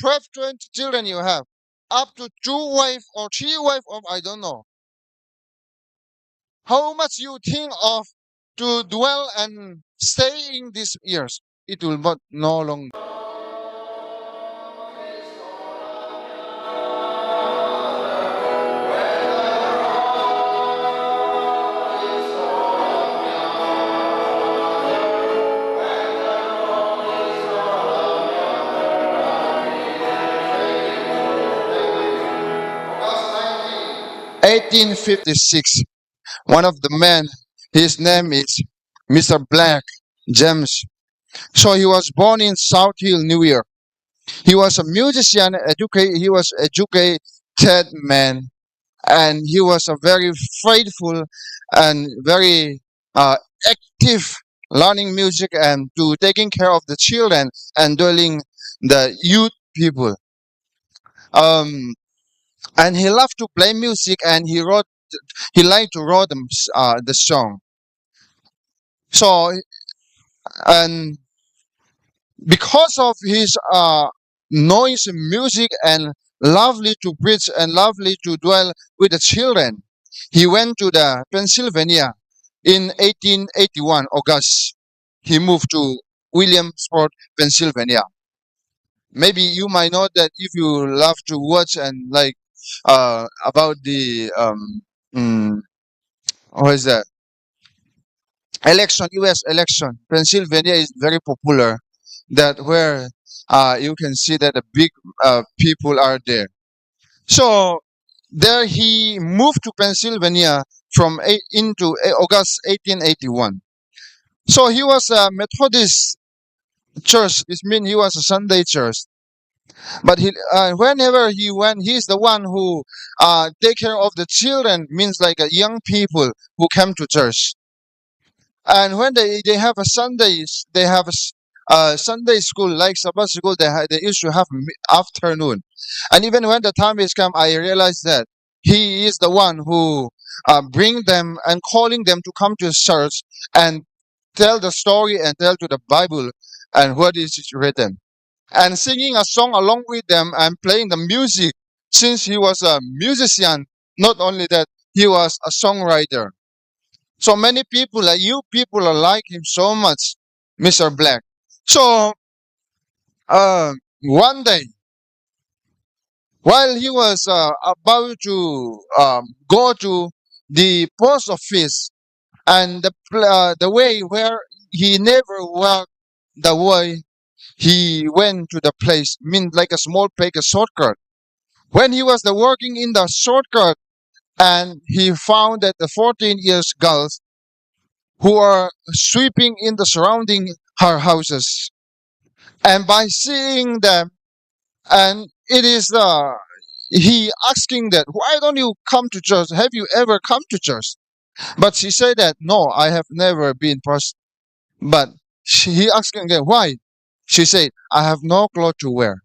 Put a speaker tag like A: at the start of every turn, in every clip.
A: 12, 20 children you have, up to 2 wife or 3 wife of I don't know. How much you think of to dwell and stay in these years? It will not no longer. 1856. One of the men, his name is Mr. Black James. So he was born in South Hill, New York. He was a musician, he was educated man, and he was a very faithful and very uh, active learning music and to taking care of the children and dwelling the youth people. Um, and he loved to play music and he liked to write the song. So and because of his noise music and lovely to preach and lovely to dwell with the children, he went to the Pennsylvania in 1881 August. He moved to Williamsport, Pennsylvania. Maybe you might know that if you love to watch and like about the mm, what is that election, U.S. election. Pennsylvania is very popular. That where you can see that the big people are there. So there he moved to Pennsylvania from into August 1881. So he was a Methodist church. This means he was a Sunday church. But whenever he went, he's the one who take care of the children. Means like young people who come to church. And when they have a Sundays, they have a Sunday school like Sabbath school. They used to have afternoon, and even when the time is come, I realized that he is the one who bring them and calling them to come to church and tell the story and tell to the Bible and what is written and singing a song along with them and playing the music. Since he was a musician, not only that, he was a songwriter. So many people, like you people, are like him so much, Mr. Black. So one day, while he was about to go to the post office, and the way where he never walked the way he went to the place, mean like a small place, a shortcut. When he was working in the shortcut, and he found that the 14 years girls who are sweeping in the surrounding her houses. And by seeing them, and it is he asking that, why don't you come to church? Have you ever come to church? But she said that, no, I have never been first. But he asking again, why? She said, I have no clothes to wear.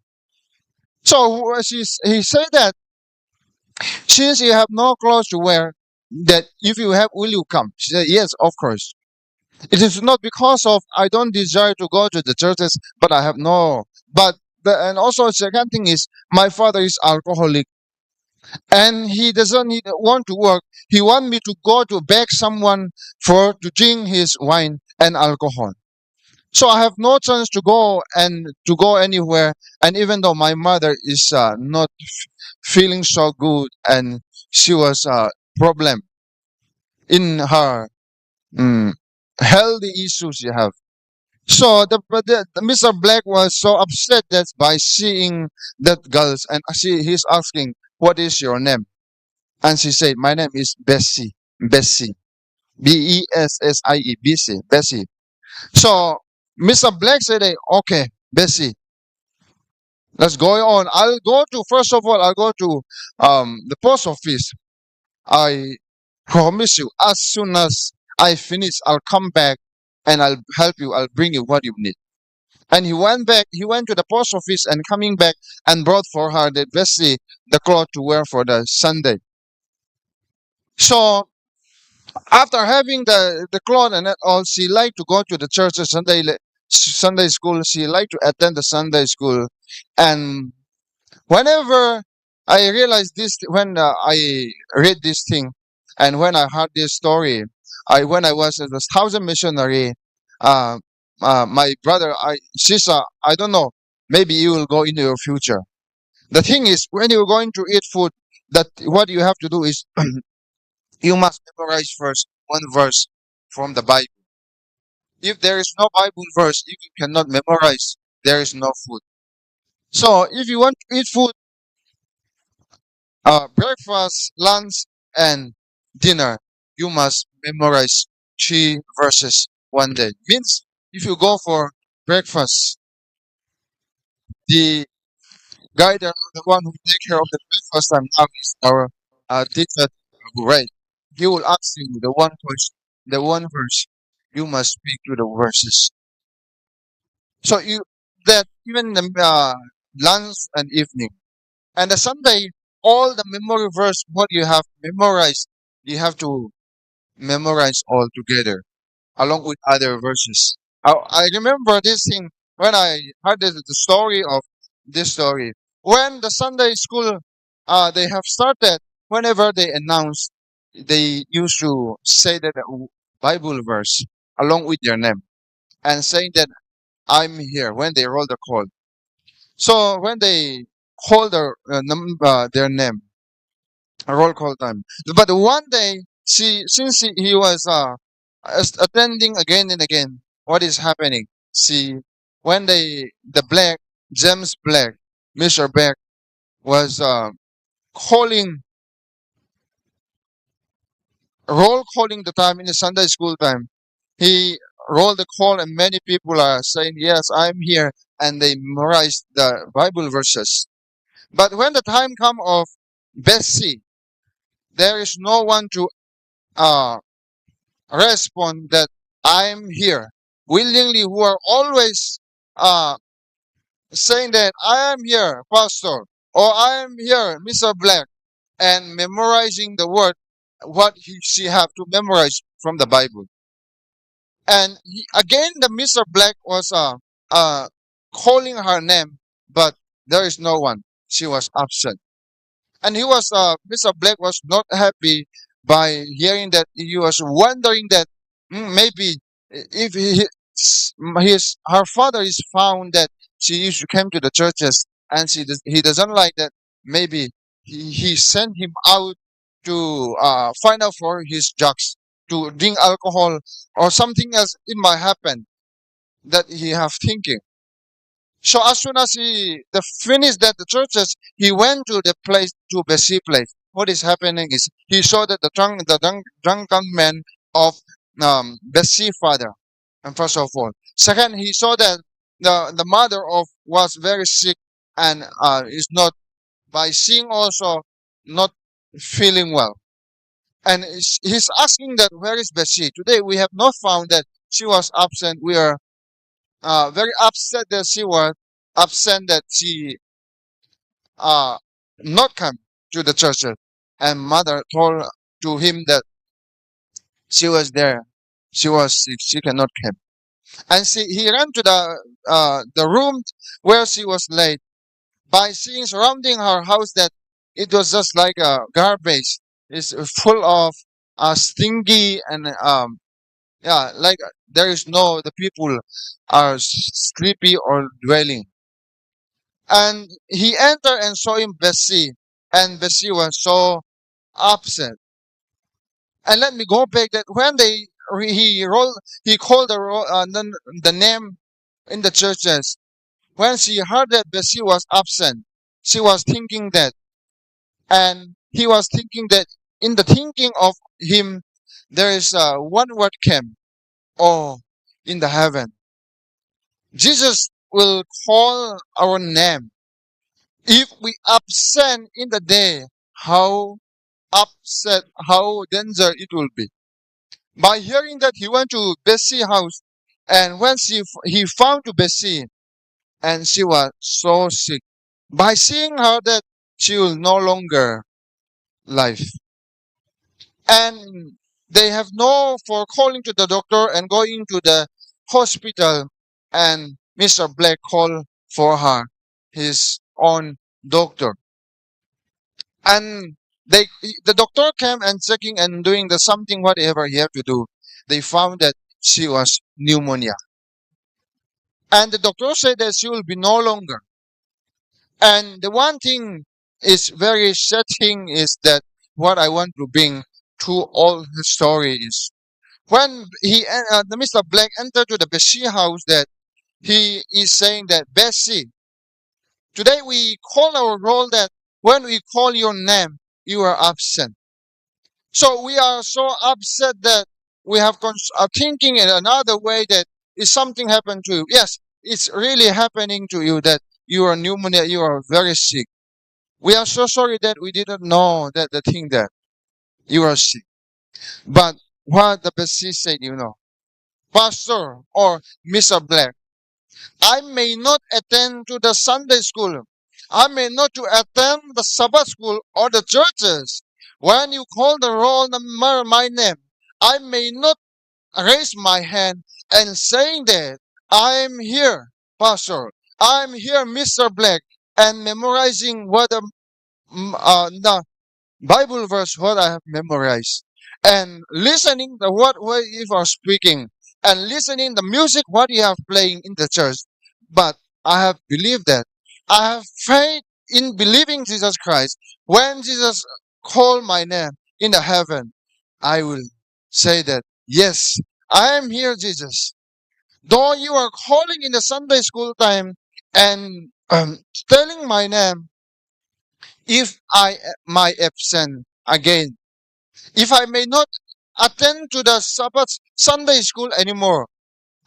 A: So he said that, since you have no clothes to wear, that if you have, will you come? She said, yes, of course. It is not because of I don't desire to go to the churches, but I have no. And also second thing is my father is alcoholic and he doesn't want to work. He want me to go to beg someone for to drink his wine and alcohol. So I have no chance to go and to go anywhere. And even though my mother is not feeling so good and she was a problem in her mm, healthy issues you have. So the Mr. Black was so upset that by seeing that girls and he's asking, what is your name? And she said, my name is Bessie. Bessie. Bessie. Bessie. Bessie. So Mr. Black said, okay, Bessie, let's go on. First of all, I'll go to the post office. I promise you, as soon as I finish, I'll come back and I'll help you. I'll bring you what you need. And he went back. He went to the post office and coming back and brought for her the Bessie the cloth to wear for the Sunday. So after having the cloth and that all, she liked to go to the church Sunday school. She liked to attend the Sunday school, and Whenever I realized this, when I read this thing, and when I heard this story, when I was as a thousand missionary, uh, my brother, Sisa, I don't know, maybe you will go into your future. The thing is, when you're going to eat food, that what you have to do is you must memorize first one verse from the Bible. If there is no Bible verse, if you cannot memorize, there is no food. So if you want to eat food, breakfast, lunch, and dinner, you must memorize 3 verses one day. Means if you go for breakfast, the guide or the one who take care of the breakfast time now is our teacher, right? He will ask you the one question, the one verse. You must speak to the verses. So you that even the lunch and evening and the Sunday, all the memory verse what you have memorized, you have to memorize all together along with other verses. I remember this thing when I heard the story of this story. When the Sunday school they have started, whenever they announce, they used to say that Bible verse along with their name and saying that I'm here when they roll the call. So when they call their name, a roll call time. But one day, since he was attending again and again, what is happening? See, when the Black, James Black, Mr. Black was calling, roll calling the time in the Sunday school time. He rolled the call, and many people are saying, "Yes, I'm here," and they memorized the Bible verses. But when the time come of Bessie, there is no one to uh, respond that I'm here willingly, who are always uh, saying that I am here, Pastor, or I am here, Mr. Black, and memorizing the word, she have to memorize from the Bible. And again, the Mr. Black was uh, calling her name, but there is no one. She was absent. And Mr. Black was not happy by hearing that. He was wondering that maybe if her father is found that she used to come to the churches and he doesn't like that, maybe he sent him out to find out for his drugs, to drink alcohol or something else. It might happen that he have thinking. So as soon as he the finished that the churches, he went to the place, to Bessie place. What is happening is he saw that drunken man of Bessie father, and first of all, second, he saw that the mother of was very sick and is not, by seeing also, not feeling well, and he's asking that where is Bessie today? We have not found that she was absent. We are very upset that she was absent, that she uh, not come to the church. And mother told to him that she was there. She was sick. She cannot come. And he ran to the room where she was laid. By seeing surrounding her house that it was just like a garbage. It's full of stinky and yeah, like there is no, the people are sleepy or dwelling. And he entered and saw him Bessie, and Bessie was so upset. And let me go back that when he called the name in the churches. When she heard that Bessie was absent, she was thinking that, and he was thinking that, in the thinking of him, there is one word came, oh, in the heaven. Jesus will call our name. If we absent in the day, how upset, how danger it will be. By hearing that, he went to Bessie's house, and when he found to Bessie, and she was so sick. By seeing her that she will no longer live, and they have no for calling to the doctor and going to the hospital, and Mr. Black called for her, his own doctor. And they the doctor came and checking and doing the something whatever he had to do. They found that she was pneumonia. And the doctor said that she will be no longer. And the one thing is very sad thing is that what I want to bring to all the story is when the Mr. Black entered to the Bessie house, that he is saying that Bessie, today we call our role that when we call your name, you are absent. So we are so upset that we have thinking in another way that if something happened to you, yes, it's really happening to you that you are pneumonia, you are very sick. We are so sorry that we didn't know that the thing that you are sick. But what the Bessie said, Pastor or Mr. Black, I may not attend to the Sunday school. I may not to attend the Sabbath school or the churches. When you call the roll number my name, I may not raise my hand and saying that I'm here, Pastor. I'm here, Mr. Black, and memorizing what the Bible verse what I have memorized, and listening the what you are speaking, and listening the music what you have playing in the church. But I have believed that I have faith in believing Jesus Christ. When Jesus called my name in the heaven, I will say that yes, I am here, Jesus. Though you are calling in the Sunday school time and telling my name, if I my absent again, if I may not attend to the Sabbath Sunday school anymore,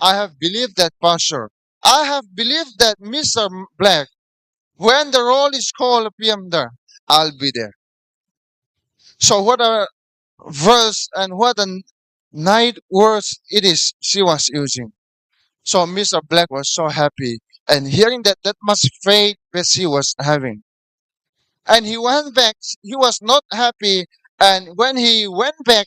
A: I have believed that, Pastor. I have believed that, Mr. Black, when the roll is called PM there, I'll be there. So what a verse and what a night words it is she was using. So Mr. Black was so happy and hearing that much faith that she was having. And he went back. He was not happy. And when he went back,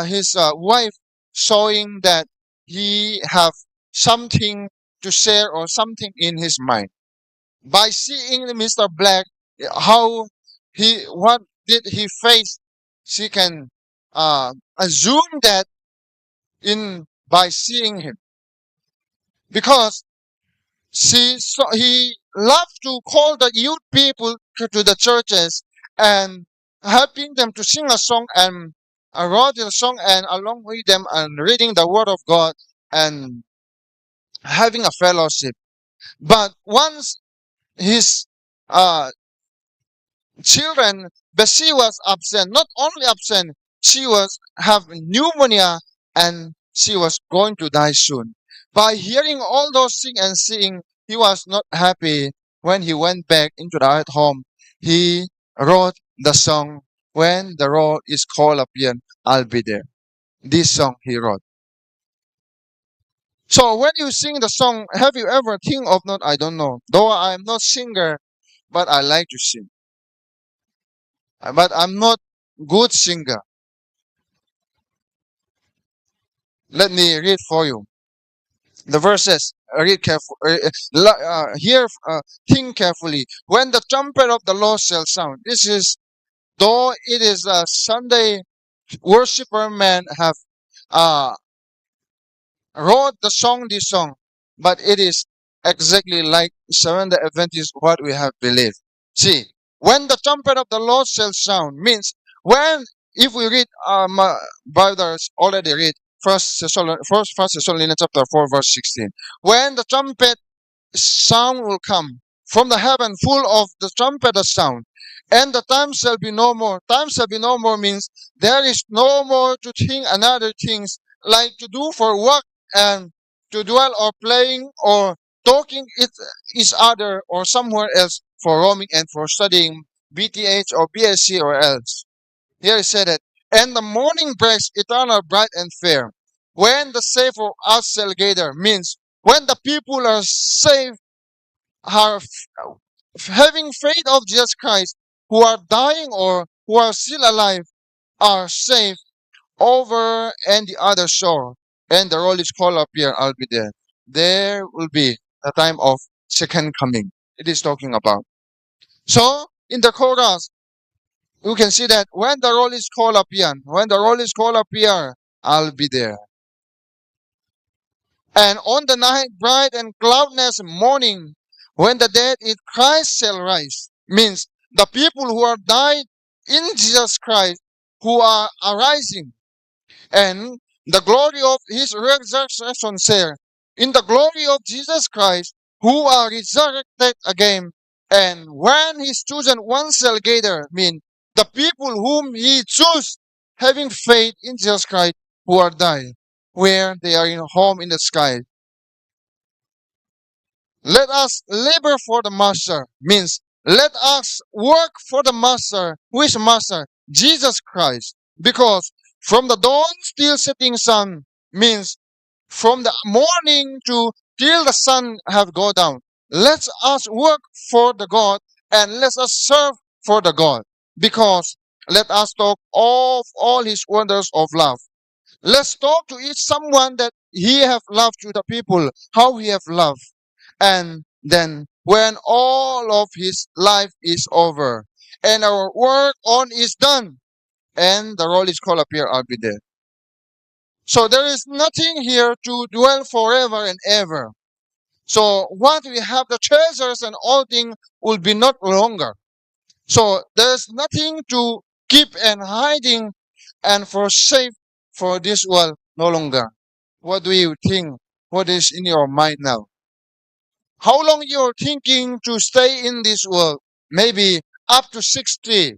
A: his wife showing that he have something to share or something in his mind. By seeing Mr. Black, how what did he face, she can assume that in by seeing him, because he loved to call the youth people to the churches and helping them to sing a song and wrote a song and along with them and reading the word of God and having a fellowship. But once his uh, children, but she was absent. Not only absent, she was have pneumonia and she was going to die soon. By hearing all those things and seeing, he was not happy. When he went back into the at home, he wrote the song, "When the roll is called upon, I'll be there." This song he wrote. So when you sing the song, have you ever think of not? I don't know. Though I'm not singer, but I like to sing. But I'm not good singer. Let me read for you the verses. Read careful. Hear, think carefully. When the trumpet of the Lord shall sound. This is though it is a Sunday worshiper man have uh, wrote the song, this song, but it is exactly like Seventh Day Adventist what we have believed. See, when the trumpet of the Lord shall sound means when, if we read brothers already read First Thessalonians chapter 4 verse 16. When the trumpet sound will come from the heaven, full of the trumpet sound, and the time shall be no more. Time shall be no more means there is no more to think another things like to do for work and to dwell or playing or talking each other or somewhere else for roaming and for studying BTH or BSc or else. Here it said it. And the morning breaks eternal bright and fair. When the safe of us shall gather means when the people are saved, are having faith of Jesus Christ, who are dying or who are still alive, are saved over and the other shore. And the roll is called up here, I'll be there. There will be a time of second coming. It is talking about. So in the chorus, you can see that when the roll is called up here, when the roll is called up here, I'll be there. And on the night bright and cloudless morning, when the dead in Christ shall rise, means the people who are died in Jesus Christ, who are arising, and the glory of his resurrection share in the glory of Jesus Christ, who are resurrected again. And when his chosen ones shall gather, mean the people whom he chose, having faith in Jesus Christ, who are died, where they are in home in the sky. Let us labor for the master, means let us work for the master. Who is master? Jesus Christ. Because from the dawn till setting sun, means from the morning to till the sun have gone down. Let us work for the God, and let us serve for the God. Because let us talk of all his wonders of love. Let's talk to each someone that he have loved to the people, how he have loved. And then when all of his life is over and our work on is done, and the roll is called up here, I'll be there. So there is nothing here to dwell forever and ever. So what we have, the treasures and all things, will be not longer. So there's nothing to keep and hiding and forsake for this world no longer. What do you think? What is in your mind now? How long you're thinking to stay in this world? Maybe up to 60,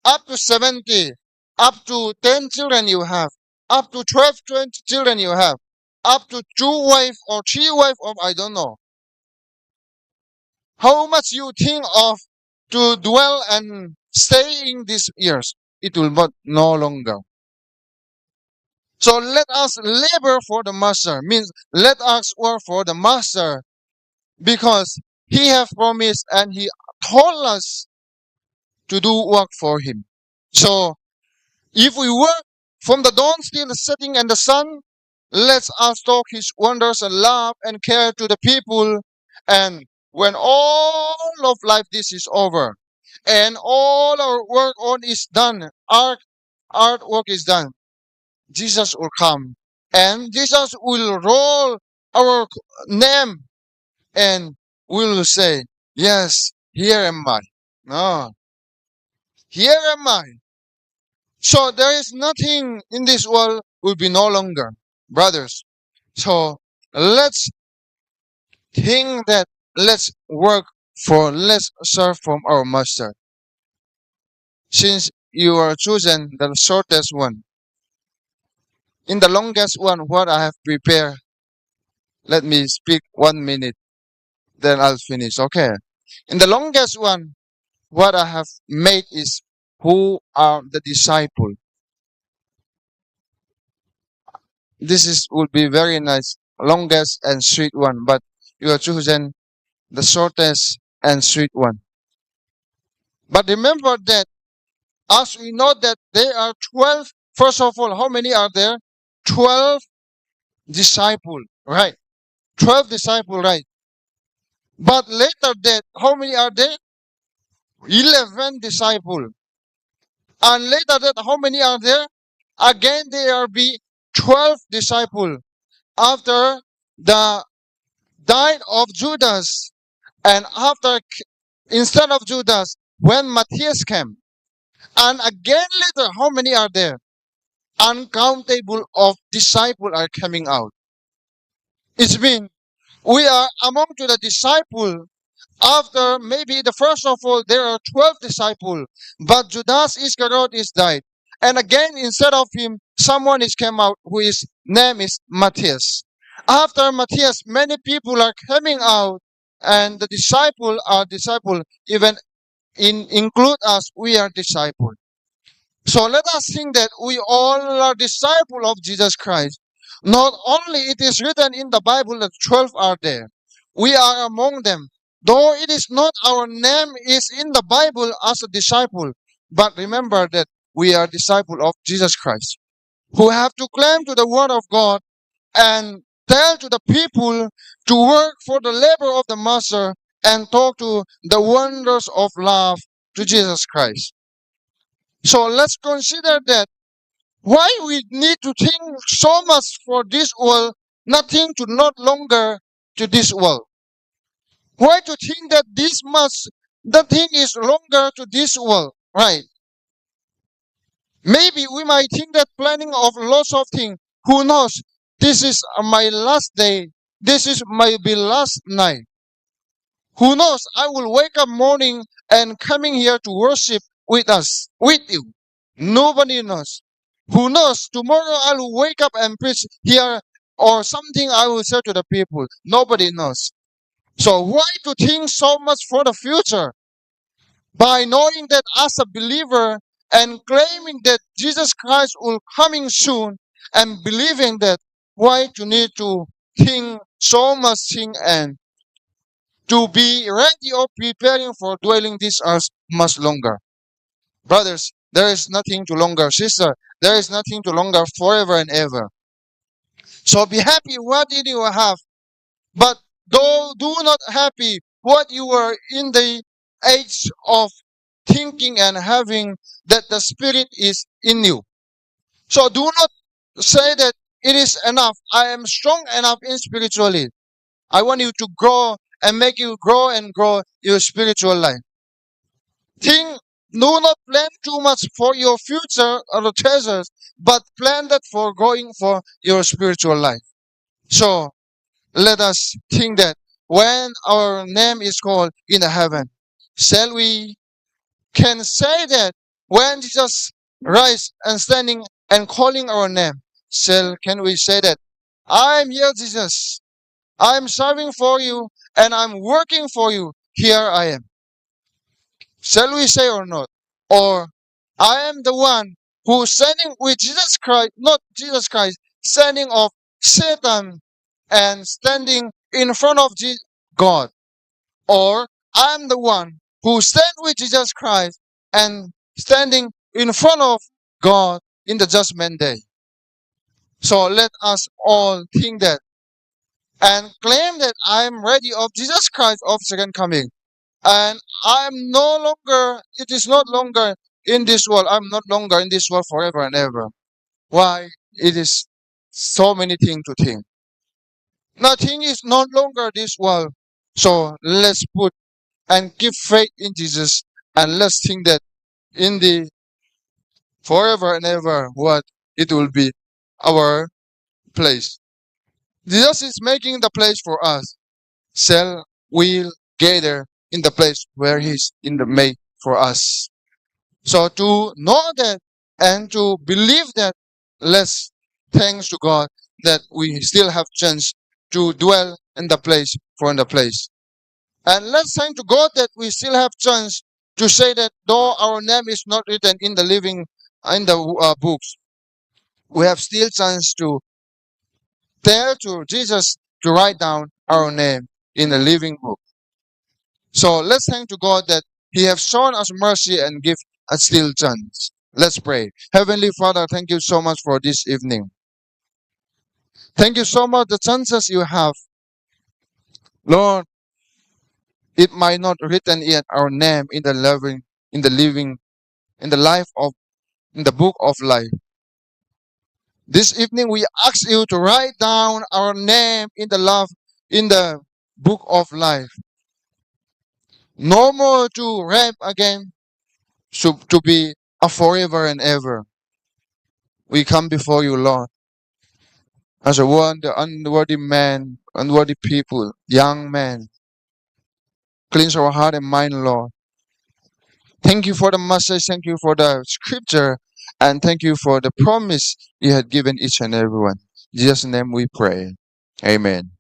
A: up to 70, up to 10 children you have, up to 12, 20 children you have, up to 2 wife or 3 wife of I don't know. How much you think of to dwell and stay in these years? It will not no longer. So let us labor for the master, means let us work for the master, because he have promised and he told us to do work for him. So if we work from the dawn till the setting and the sun, let us talk his wonders and love and care to the people. And when all of life this is over and all our work on is done, our artwork is done, Jesus will come and Jesus will roll our name and will say, yes, here am I. No, here am I. So there is nothing in this world will be no longer, brothers. So let's think that let's work for, let's serve from our master. Since you are chosen the shortest one, in the longest one, what I have prepared, let me speak 1 minute, then I'll finish. Okay. In the longest one, what I have made is who are the disciple. This is would be very nice, longest and sweet one, but you have chosen the shortest and sweet one. But remember that as we know that there are 12, first of all, how many are there? 12 disciple, right? 12 disciple, right? But later that, how many are there? 11 disciple. And later that, how many are there? Again, there be 12 disciple. After the died of Judas, and after instead of Judas, when Matthias came, and again later, how many are there? Uncountable of disciples are coming out. It's mean we are among to the disciple. After maybe the first of all, there are 12 disciples, but Judas Iscariot is died. And again, instead of him, someone is came out who is name is Matthias. After Matthias, many people are coming out, and the disciple are disciple. Even include us, we are disciple. So let us think that we all are disciple of Jesus Christ. Not only it is written in the Bible that 12 are there, we are among them. Though it is not our name is in the Bible as a disciple, but remember that we are disciple of Jesus Christ, who have to claim to the word of God and tell to the people to work for the labor of the master and talk to the wonders of love to Jesus Christ. So let's consider that why we need to think so much for this world, nothing to not longer to this world. Why to think that this much, the thing is longer to this world, right? Maybe we might think that planning of lots of things, who knows, this is my last day, this is my be last night. Who knows, I will wake up morning and coming here to worship with us, with you. Nobody knows. Who knows, tomorrow I will wake up and preach here or something I will say to the people. Nobody knows. So why to think so much for the future? By knowing that as a believer and claiming that Jesus Christ will coming soon and believing that, why to need to think so much thing and to be ready or preparing for dwelling this earth much longer. Brothers, there is nothing to longer. Sister, there is nothing to longer forever and ever. So be happy what did you have, but do not happy what you were in the age of thinking and having that the Spirit is in you. So do not say that it is enough. I am strong enough in spiritually. I want you to grow and make you grow and grow your spiritual life. Think, do not plan too much for your future or the treasures, but plan that for growing for your spiritual life. So let us think that when our name is called in the heaven, shall we can say that when Jesus rise and standing and calling our name, can we say that I'm here, Jesus. I'm serving for you and I'm working for you. Here I am. Shall we say or not? Or I am the one who standing with Jesus Christ, not Jesus Christ, standing of Satan and standing in front of God. Or I am the one who stand with Jesus Christ and standing in front of God in the judgment day. So let us all think that and claim that I am ready of Jesus Christ of second coming. And I am no longer, it is not longer in this world. I'm not longer in this world forever and ever. Why? It is so many things to think. Nothing is not longer this world. So let's put and keep faith in Jesus and let's think that in the forever and ever what it will be our place. Jesus is making the place for us. Shall we gather in the place where He's in the made for us? So to know that and to believe that, let's thanks to God that we still have chance to dwell in the place for in the place. And let's thank to God that we still have chance to say that though our name is not written in the living in the books, we have still chance to tell to Jesus to write down our name in the living book. So let's thank to God that He has shown us mercy and give us still chance. Let's pray. Heavenly Father, thank you so much for this evening. Thank you so much the chances you have. Lord, it might not written yet our name in the living, in the life of, in the book of life. This evening we ask you to write down our name in the love, in the book of life. No more to rap again, so to be a forever and ever. We come before you, Lord, as a unworthy man, unworthy people, young man. Cleanse our heart and mind, Lord. Thank you for the message, thank you for the scripture, and thank you for the promise you had given each and everyone. In Jesus' name we pray. Amen.